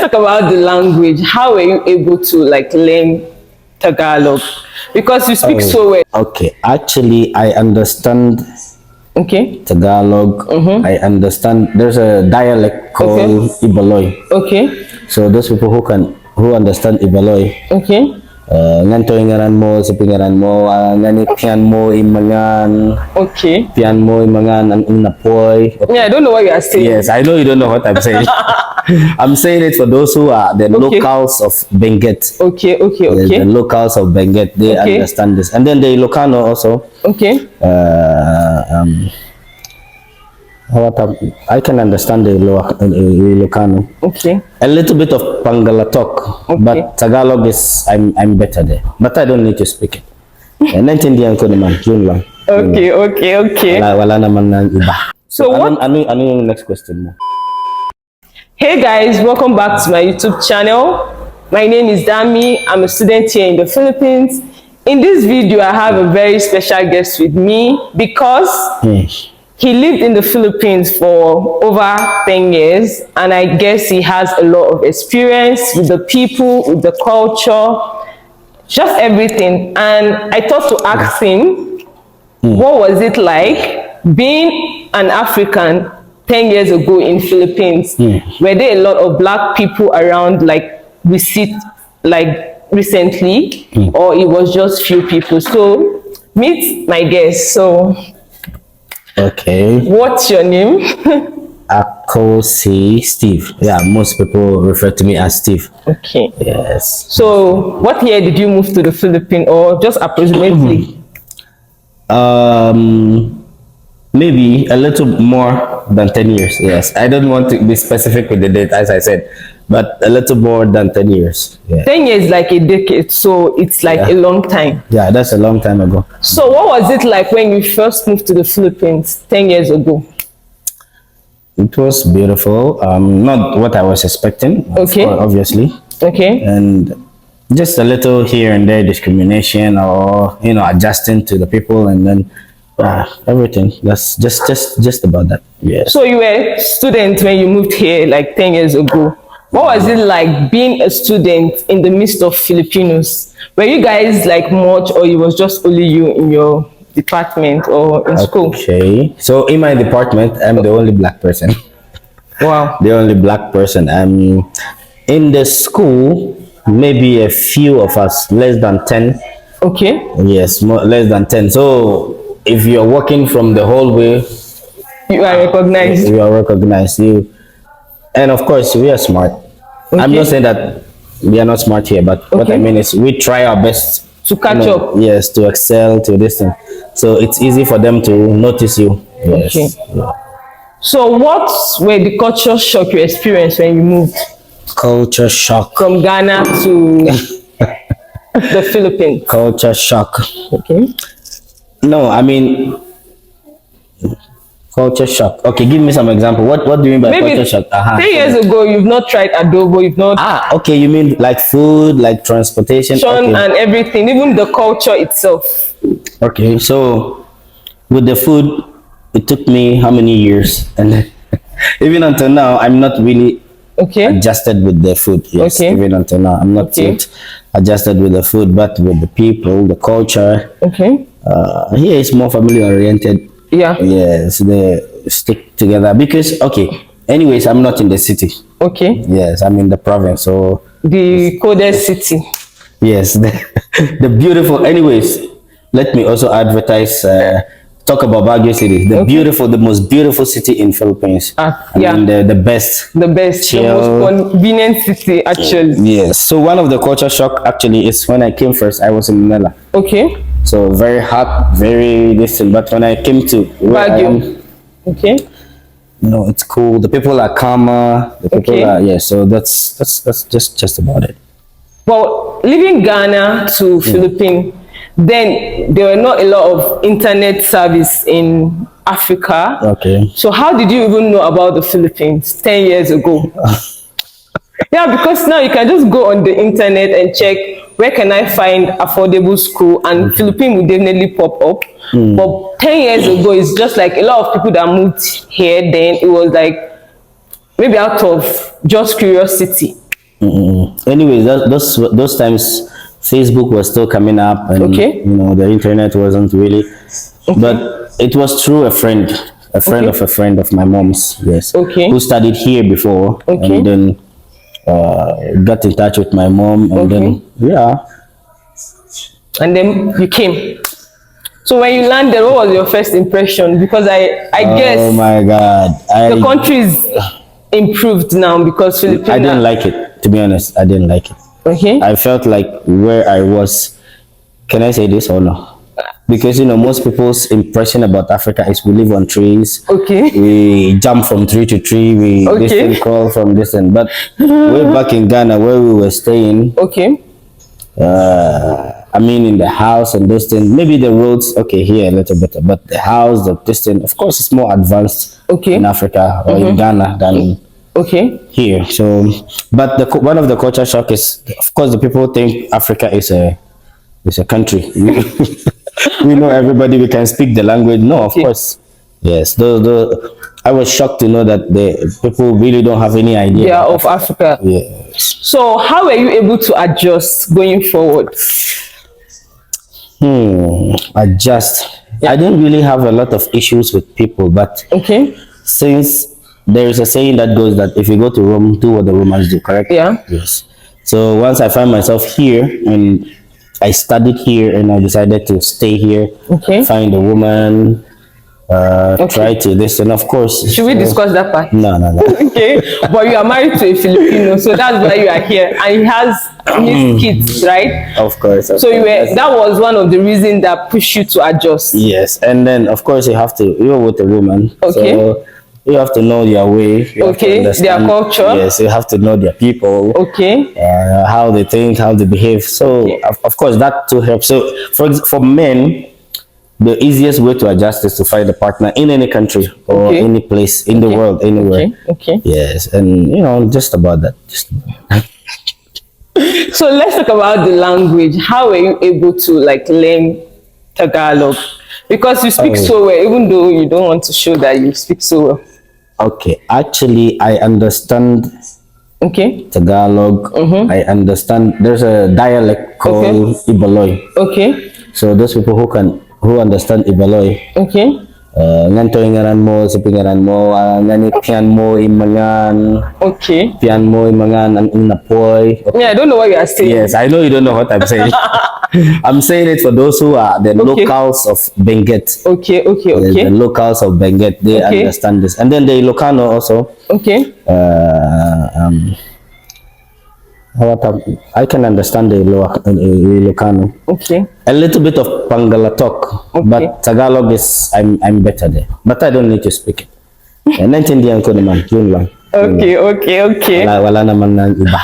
talk about the language. How were you able to like learn Tagalog? Because you speak so well. Okay, actually, I understand Okay. Tagalog. I understand. There's a dialect called Ibaloy. Okay. So those people who understand Ibaloy, Okay. nganto ngaran mo sa pingaran mo, ngani pian mo imangan, Okay. pian mo imangan ang napoy. Yeah, I don't know what you are saying. Yes, I know you don't know what I'm saying. I'm saying it for those who are the locals of Benguet. Okay. Okay. Okay. The locals of Benguet, they understand this. And then the Ilocano also. Okay. I can understand the Ilocano. Okay. A little bit of Pangalatok, but Tagalog is I'm better there. But I don't need to speak it. Naintindihan ko naman, yun lang. Okay. Okay. Okay. Wala naman ng iba. So what? Ano yung next question mo? Hey guys, welcome back to my YouTube channel. My name is Dami. I'm a student here in the Philippines. In this video, I have a very special guest with me because he lived in the Philippines for over 10 years, and I guess he has a lot of experience with the people, with the culture, just everything. And I thought to ask him, what was it like being an African 10 years ago in Philippines? Were there a lot of black people around like we see like recently, or it was just few people? So meet my guest. So okay, what's your name? Akosi Steve. Yeah, most people refer to me as Steve. Okay. Yes. So what year did you move to the Philippines, or just approximately? Maybe a little more than 10 years. Yes, I don't want to be specific with the date, as I said, but a little more than 10 years. Yeah. 10 years like a decade, so it's like a long time. Yeah, that's a long time ago. So what was it like when you first moved to the Philippines 10 years ago? It was beautiful. Not what I was expecting, obviously. Okay. And just a little here and there discrimination, or adjusting to the people, and then everything. That's just about that. Yeah. So you were a student when you moved here like 10 years ago. What was it like being a student in the midst of Filipinos? Were you guys like much, or it was just only you in your department or in school? Okay. So in my department, I'm the only black person. Wow. The only black person. In the school, maybe a few of us, less than 10. Okay. Yes, less than 10. So if you're walking from the hallway, you are recognized. You are recognized. And of course, we are smart. Okay. I'm not saying that we are not smart here, but what I mean is we try our best to catch up. Yes, to excel to this thing. So it's easy for them to notice you. Yes. Okay. Yeah. So what were the culture shock you experienced when you moved? Culture shock. From Ghana to the Philippines. Culture shock. Okay. No, I mean culture shock. Okay, give me some example. What do you mean by culture shock? 10 years ago, you've not tried adobo, you've not... okay, you mean like food, like transportation? And everything, even the culture itself. Okay, so with the food, it took me how many years? And even until now, I'm not really adjusted with the food. Yes, even until now, I'm not yet adjusted with the food, but with the people, the culture. Okay. Here is more family oriented. Yeah. Yes, they stick together because anyways, I'm not in the city. Okay. Yes, I'm in the province, so the coldest city. Yes, the beautiful. Anyways, let me also advertise. Talk about Baguio City, the most beautiful city in Philippines. I mean, the best. The best, the most convenient city, actually. Yes. So one of the culture shock actually is when I came first. I was in Manila. Okay. So very hot, very distant. But when I came to Baguio, it's cool. The people are calmer. The people are So that's just about it. Well, leaving Ghana to Philippines, then there were not a lot of internet service in Africa. Okay. So how did you even know about the Philippines 10 years ago? Yeah, because now you can just go on the internet and check where can I find affordable school, and Philippines will definitely pop up. But 10 years ago, it's just like a lot of people that moved here then, it was like maybe out of just curiosity. Anyways, those times, Facebook was still coming up, and the internet wasn't really. But it was through a friend of a friend of my mom's. Yes. Who studied here before, and then got in touch with my mom, and then and then you came. So when you landed, what was your first impression? Because I guess, oh my God, the country is improved now because Filipino. I didn't like it, to be honest. I didn't like it. I felt like where I was. Can I say this or no? Because most people's impression about Africa is we live on trees. We jump from tree to tree. We distant crawl from distant. But way back in Ghana, where we were staying. I mean, in the house and those things, maybe the roads, here a little better, but the house, the distance, of course, it's more advanced in Africa or in Ghana than here. So, but one of the culture shock is, of course, the people think Africa is a country. We know everybody. We can speak the language. No, of course, yes. I was shocked to know that the people really don't have any idea of Africa. Yes. So, how were you able to adjust going forward? Adjust. I didn't really have a lot of issues with people, but since there is a saying that goes that if you go to Rome, do what the Romans do, correct? Yes. So once I find myself here, and I studied here, and I decided to stay here, find a woman, try to this, and of course. Should we discuss that part? No. But you are married to a Filipino, so that's why you are here, and he has his kids, right? Of course. So that was one of the reasons that pushed you to adjust. Yes, and then of course you're with a woman, so you have to know their way. You have to their culture. Yes, you have to know their people. How they think, how they behave. So of course that too helps. So for men, the easiest way to adjust is to find a partner in any country or any place in the world, anywhere. Yes, and just about that. So let's talk about the language. How were you able to learn Tagalog? Because you speak so well, even though you don't want to show that you speak so well. Okay, actually, I understand Tagalog. I understand. There's a dialect called Ibaloy. So those people who understand Ibaloy. Nganto ingaran mo, sa pingaran mo, nganit pian mo imangan. Pian mo imangan ang inapoy. I don't know what you are saying. Yes, I know you don't know what I'm saying. I'm saying it for those who are the locals of Benguet. The locals of Benguet, they understand this. And then the Ilocano also. I can understand the Ilocano. A little bit of Pangalatok, but Tagalog is I'm better there. But I don't need to speak it. Naintindihan ko naman, yun lang. Okay. Wala naman ng iba.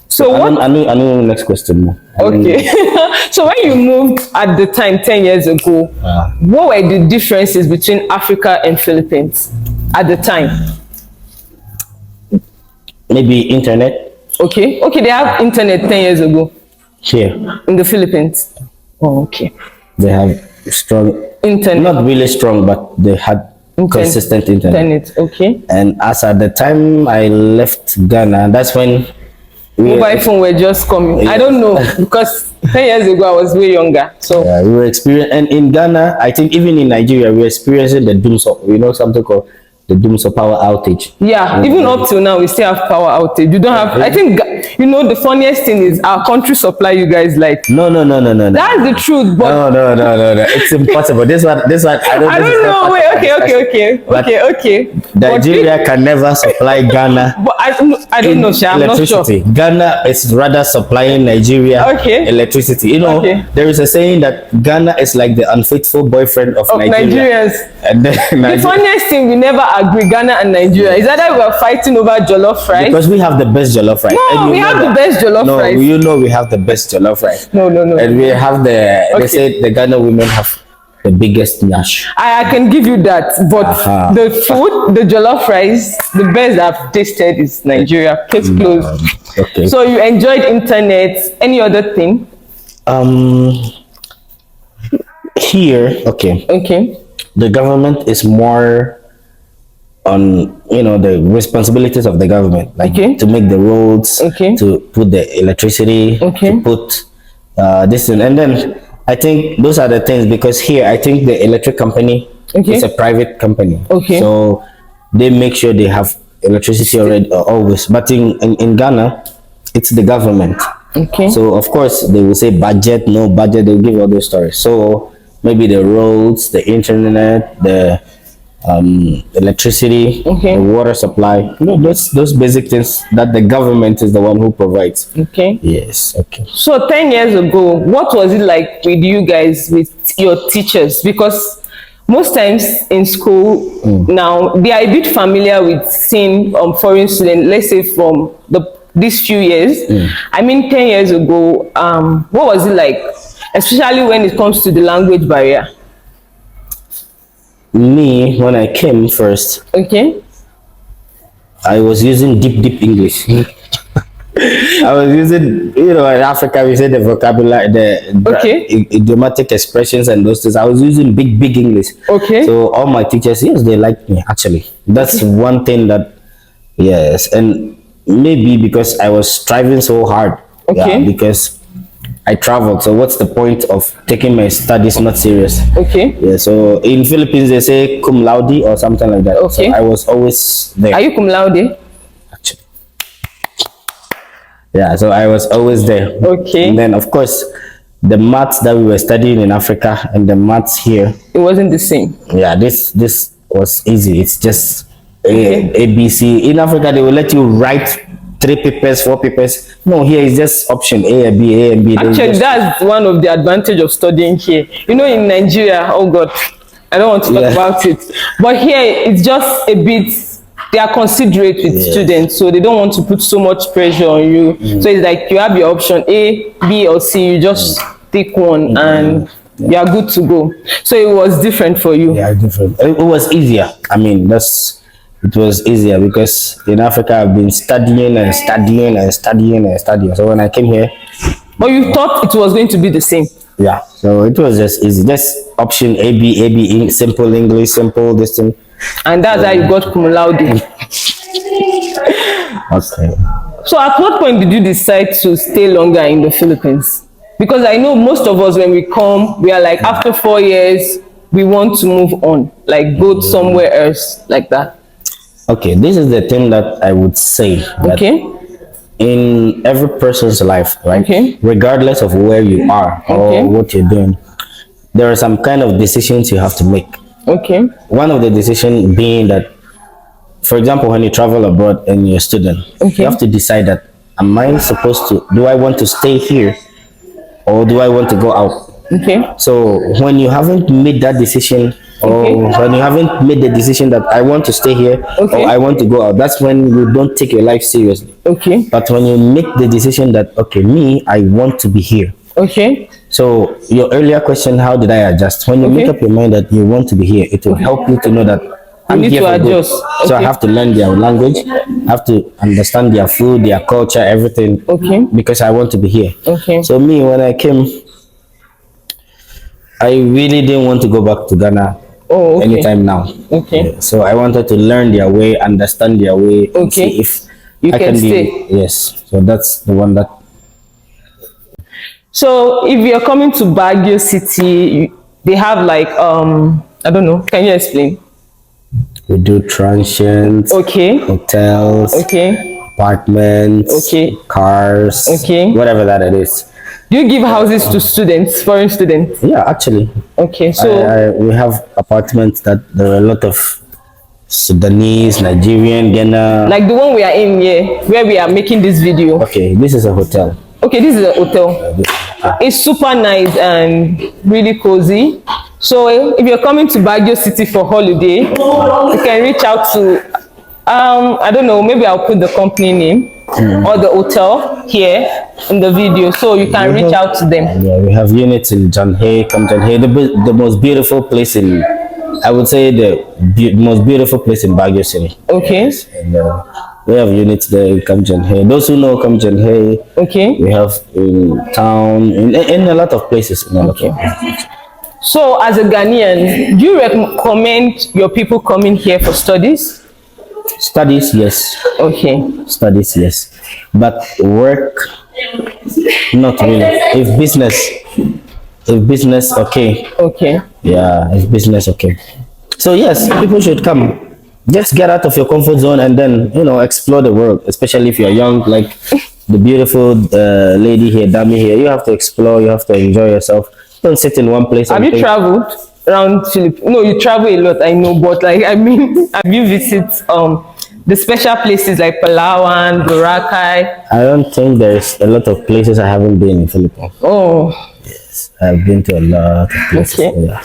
So what? Ano yung next question mo? So when you moved at the time 10 years ago, what were the differences between Africa and Philippines at the time? Maybe internet. They have internet 10 years ago. Here. In the Philippines. They have strong internet. Not really strong, but they had consistent internet. And as at the time I left Ghana, that's when mobile phone were just coming. I don't know, because 10 years ago I was way younger. So we were experiencing, and in Ghana, I think even in Nigeria, we were experiencing the doomsday. Something called the doomsday power outage. Even up till now, we still have power outage. You don't have. I think the funniest thing is our country supply you guys like. No. That's the truth. But no. It's impossible. This one. I don't know. Wait. Okay. Nigeria can never supply Ghana. But I don't know, Sha. I'm not sure. Ghana is rather supplying Nigeria electricity. There is a saying that Ghana is like the unfaithful boyfriend of Nigeria. Nigerians. And then the funniest thing, we never agree, Ghana and Nigeria. Is that we are fighting over jollof rice? Because we have the best jollof rice. No, we have the best jollof rice. No, we have the best jollof rice. No. And we have they say the Ghana women have the biggest nash. I can give you that, but the food, the jollof rice, the best I've tasted is Nigeria. Case closed. So you enjoyed internet. Any other thing? Here, the government is more on the responsibilities of the government, like to make the roads, to put the electricity, to put this and then I think those are the things, because here I think the electric company is a private company, so they make sure they have electricity already always, but in Ghana it's the government. So of course they will say budget, no budget, they'll give all those stories. So maybe the roads, the internet, the electricity, the water supply, those basic things that the government is the one who provides. Yes. So 10 years ago, what was it like with you guys, with your teachers? Because most times in school now, they are a bit familiar with seeing foreign students, let's say from these few years. I mean, 10 years ago, what was it like, especially when it comes to the language barrier? Me, when I came first, I was using deep English. I was using, in Africa we say the vocabulary, the idiomatic expressions and those things. I was using big English. So all my teachers, yes, they liked me actually. That's one thing that, yes, and maybe because I was striving so hard. Because I traveled. So what's the point of taking my studies not serious? Yeah. So in Philippines they say cum laude or something like that. So I was always there. Are you cum laude? Actually. Yeah. So I was always there. And then of course the maths that we were studying in Africa and the maths here, it wasn't the same. Yeah. This was easy. It's just A, B, C. In Africa they will let you write 3 papers, 4 papers. No, here is just option A and B, A and B. Actually, that's one of the advantage of studying here. In Nigeria, oh God, I don't want to talk about it. But here, it's just a bit, they are considerate with students, so they don't want to put so much pressure on you. So it's like you have your option A, B, or C. You just take one and you are good to go. So it was different for you. Yeah, different. It was easier. I mean, it was easier because in Africa I've been studying and studying and studying and studying. So when I came here, but you thought it was going to be the same. Yeah, so it was just easy. Just option A B, simple English, simple this thing. And that's how you got cum laude. So at what point did you decide to stay longer in the Philippines? Because I know most of us, when we come, we are like, after 4 years we want to move on, like go somewhere else, like that. Okay, this is the thing that I would say. In every person's life, right? Regardless of where you are or what you're doing, there are some kind of decisions you have to make. One of the decisions being that, for example, when you travel abroad and you're a student, you have to decide that, do I want to stay here or do I want to go out? So when you haven't made that decision, or when you haven't made the decision that I want to stay here or I want to go out, that's when you don't take your life seriously. But when you make the decision that, I want to be here. So your earlier question, how did I adjust? When you make up your mind that you want to be here, it will help you to know that I'm here for good. So I have to learn their language, I have to understand their food, their culture, everything, because I want to be here. So me, when I came, I really didn't want to go back to Ghana anytime now. So I wanted to learn their way, understand their way, and see if I can stay. Yes. So that's the one that. So if you're coming to Baguio City, they have like I don't know. Can you explain? We do transients. Hotels. Apartments. Cars. Whatever that it is. Do you give houses to students, foreign students? Yeah, actually. So we have apartments that there are a lot of Sudanese, Nigerian, Ghana. Like the one we are in here, where we are making this video. This is a hotel. This is a hotel. It's super nice and really cozy. So if you're coming to Baguio City for holiday, you can reach out to I don't know, maybe I'll put the company name or the hotel here in the video, so you can reach out to them. Yeah, we have units in Janhe, the most beautiful place in, I would say the most beautiful place in Baguio City. And we have units there in Janhe. Those who know Janhe, we have in town, in a lot of places. So as a Ghanaian, do you recommend your people coming here for studies? Studies, yes. Okay. Studies, yes. But work, not really. If business, okay. Okay. Yeah, if business, okay. So yes, people should come. Just get out of your comfort zone and then, explore the world, especially if you're young, like the beautiful lady here, Dami here. You have to explore, you have to enjoy yourself. Don't sit in one place. Have you traveled around Philippines? No, you travel a lot, I know, but like, I mean, have you visited the special places like Palawan, Boracay? I don't think there's a lot of places I haven't been in Philippines. Oh. Yes, I've been to a lot of places. Okay. Yeah.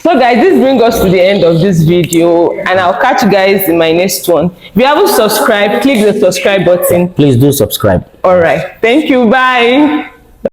So guys, this brings us to the end of this video, and I'll catch you guys in my next one. If you haven't subscribed, click the subscribe button. Please do subscribe. All right. Thank you. Bye.